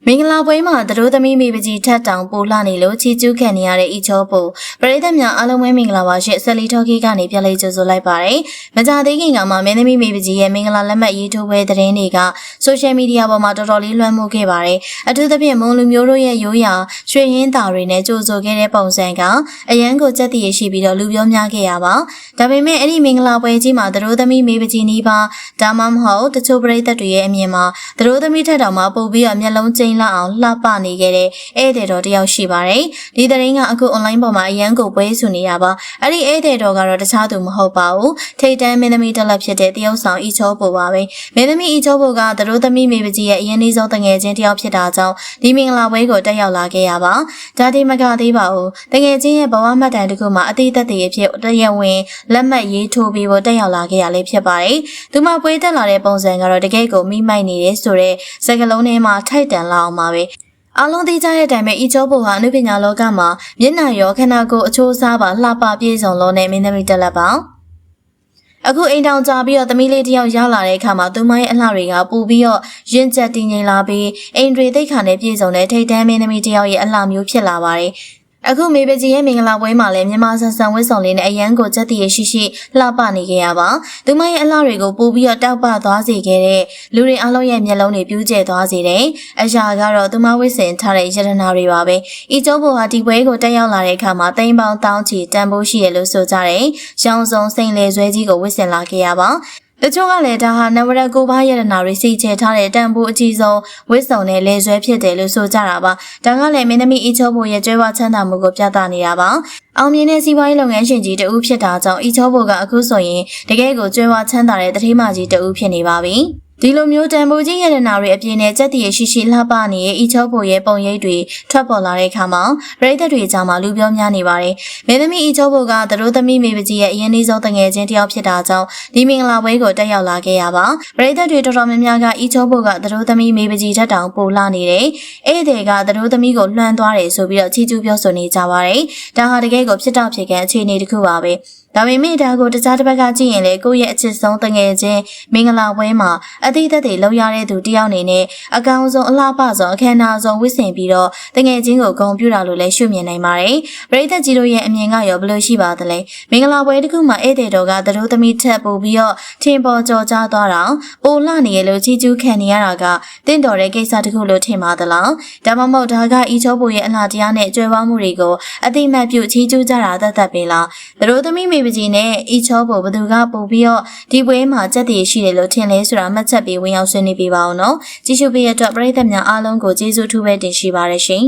မင်္ဂလာပွဲမှာသတို့သမီးမိပကြီးထက်တောင်ပိုလှနေလို့ချီကျူးခံနေရတဲ့အီချောပိုပရိသတ်များအားလုံးပဲမင်္ဂလာပါရှင်ဆက်လီထော်ကီကနေပြန်လေးကြိုဆိုလိုက်ပါတယ်မကြသေးခင်ကမှမင်းသမီးမိပကြီးရဲ့မင်္ဂလာလက်မှတ်ရေးထိုးပွဲသတင်းတွေကဆိုရှယ်မီဒီယာပေါ်မှာတော်တော်လေးလွှမ်းမိုးခဲ့ပါတယ်အထူးသဖြင့်မွန်လူမျိုးတို့ရဲ့ရိုးရာရွှေရင်းသားတွေနဲ့ကြိုဆိုခဲ့တဲ့ပုံစံကအရန်ကိုစက်တည်ရှိပြီးတော့လူပြောများခဲ့ရပါဒါပေမဲ့အဲ့ဒီမင်္ဂလာပွဲကြီးမှာသတို့သမီးမိပကြီးနီးပါဒါမှမဟုတ်တချို့ပရိသတ်တွေရဲ့အမြင်မှာသတို့သမီးထက်တောင်မှပိုပြီးတော့မျက်လုံးကျိန်းလာအောင်လှပနေခဲ့တဲ့ဧည့်သည်တော်တယောက်ရှိပါတယ်။ဒီသတင်းကအခု online ပေါ်မှာအရန်ကိုပွဲစုနေရပါ။အဲ့ဒီဧည့်သည်တော်ကတော့တခြားသူမဟုတ်ပါဘူး။ထိတ်တန်းမင်းသမီးတက်လက်ဖြစ်တဲ့တယောက်ဆောင်အီချောပိုပါပဲ။မင်းသမီးအီချောပိုကသတို့သမီးမိပကြီးရဲ့အရင်နှီးဆုံးတငယ်ချင်းတယောက်ဖြစ်တာကြောင့်ဒီမင်္ဂလာပွဲကိုတက်ရောက်လာခဲ့ရပါ။ဒါဒီမကသေးပါဘူး။တငယ်ချင်းရဲ့ဘဝမှတ်တမ်းတစ်ခုမှာအသေးသက်သေးအဖြစ်တရားဝင်လက်မှတ်ရေးထိုးပြီးတော့တက်ရောက်လာခဲ့ရလေးဖြစ်ပါတယ်။သူမပွဲတက်လာတဲ့ပုံစံကတော့တကယ်ကိုမိမိုက်နေတယ်ဆိုတဲ့စကားလုံးထဲမှာထိုက်တန်လာအောင်ပါပဲ။အားလုံးသိကြတဲ့အတိုင်းပဲအီချောပိုဟာအနုပညာလောကမှာမျက်နှာရောခန္ဓာကိုယ်အချိုးအစားပါလှပပြည့်စုံလုံးနဲ့မင်းသမီးတက်လက်ပါအခုအိမ်တောင်ကြပြီးတော့သမီးလေးတယောက်ရောက်လာတဲ့အခါမှာသူမရဲ့အလှတွေကပူပြီးတော့ရင့်ကျက်တည်ငြိမ်လာပြီးအိမ်တွေသိက္ခာနဲ့ပြည့်စုံတဲ့ထိတ်တန်းမင်းသမီးတယောက်ရဲ့အလှမျိုးဖြစ်လာပါတယ်အခုမေပကြီးရဲ့မင်္ဂလာပွဲမှာလည်းမြန်မာဆန်ဆန်ဝတ်ဆောင်လေးနဲ့အရန်ကိုစက်တည်ရှိရှိလှပနေခဲ့ရပါသူမရဲ့အလှတွေကိုပို့ပြီးတော့တောက်ပသွားစေခဲ့တဲ့လူတွေအလုံးရဲ့မျက်လုံးတွေပြူးကျဲသွားစေတယ်အရာကတော့သူမဝတ်ဆင်ထားတဲ့ရတနာတွေပါပဲအီကျိုးဘိုဟာဒီပွဲကိုတက်ရောက်လာတဲ့အခါမှာသိန်းပေါင်းတောင်းချီတန်ဖိုးရှိရလို့ဆိုကြတယ်ရောင်စုံစိန်လေဆွဲကြီးကိုဝတ်ဆင်လာခဲ့ရပါတချို့ကလည်းဒါဟာနဝရကိုဘာရတနာတွေစီချဲထားတဲ့တန်ဖိုးအကြီးဆုံးဝစ်စုံနဲ့လဲဆွဲဖြစ်တယ်လို့ဆိုကြတာပါဒါကလည်းမင်းသမီးအီချောဘိုရဲ့ကျွဲဝချမ်းသာမှုကိုပြသနေတာပါအောင်မြင်တဲ့စီးပွားရေးလုပ်ငန်းရှင်ကြီးတဦးဖြစ်တာကြောင့်အီချောဘိုကအခုဆိုရင်တကယ်ကိုကျွဲဝချမ်းသာတဲ့တတိမကြီးတဦးဖြစ်နေပါပြီဒီလိုမျိုးတန်ဖိုးကြီးရတနာတွေအပြင်းနဲ့စက်တည်ရှိရှိလှပနေရဲ့အီချောပိုရဲ့ပုံရိပ်တွေထွက်ပေါ်လာတဲ့အခါမှာပရိသတ်တွေကြားမှာလူပြောများနေပါတယ်။မင်းသမီးအီချောပိုကသတို့သမီးမိပကြီးရဲ့အရင်နှီးဆုံးတငယ်ချင်းတယောက်ဖြစ်တာကြောင့်ဒီမင်္ဂလာပွဲကိုတက်ရောက်လာခဲ့ရပါ။ပရိသတ်တွေတော်တော်များများကအီချောပိုကသတို့သမီးမိပကြီးထက်တောင်ပိုလာနေတယ်။ဧည့်သည်ကသတို့သမီးကိုလွှမ်းသွားတယ်ဆိုပြီးတော့ချီးကျူးပြောဆိုနေကြပါတယ်။ဒါဟာတကယ်ကိုဖြစ်တော့ဖြစ်ကန်အခြေအနေတစ်ခုပါပဲ။ဒါပေမဲ့ဒါကိုတခြားတစ်ဘက်ကကြည့်ရင်လေကိုယ့်ရဲ့အချစ်ဆုံးတငယ်ချင်းမင်္ဂလာပွဲမှာအသီးသက်တွေလောက်ရတဲ့သူတယောက်အနေနဲ့အကောင်ဆုံးအလှပဆုံးအခမ်းအနားဆုံးဝစ်ဆင်ပြီးတော့တငယ်ချင်းကိုဂုဏ်ပြုတာလို့လည်းရှုမြင်နိုင်ပါတယ်ပရိသတ်ကြီးတို့ရဲ့အမြင်ကရောဘယ်လိုရှိပါသလဲမင်္ဂလာပွဲတစ်ခုမှာဧည့်သည်တော်ကသတို့သမီးထက်ပို့ပြီးတော့ထင်ပေါ်ကြော်ကြားသွားတာပိုလှနေရလို့ချီကျူးခံနေရတာကတင့်တော်တဲ့ကိစ္စတစ်ခုလို့ထင်ပါသလားဒါမှမဟုတ်ဒါကအီချောပိုရဲ့အလှတရားနဲ့ကြွယ်ဝမှုတွေကိုအတိမတ်ပြုချီကျူးကြတာသက်ပဲလားသတို့သမီးပကြီးနဲ့အီချောပိုဘသူကပို့ပြီးတော့ဒီပွဲမှာစက်တည်ရှိတယ်လို့ထင်လဲဆိုတာမှတ်ချက်ပြီးဝင်ရောက်ဆွေးနွေးပြပါအောင်နော်ကြည့်ရှုပေးရတဲ့အတွက်ပရိသတ်များအားလုံးကိုကျေးဇူးထူးပဲတင်ရှိပါရရှင်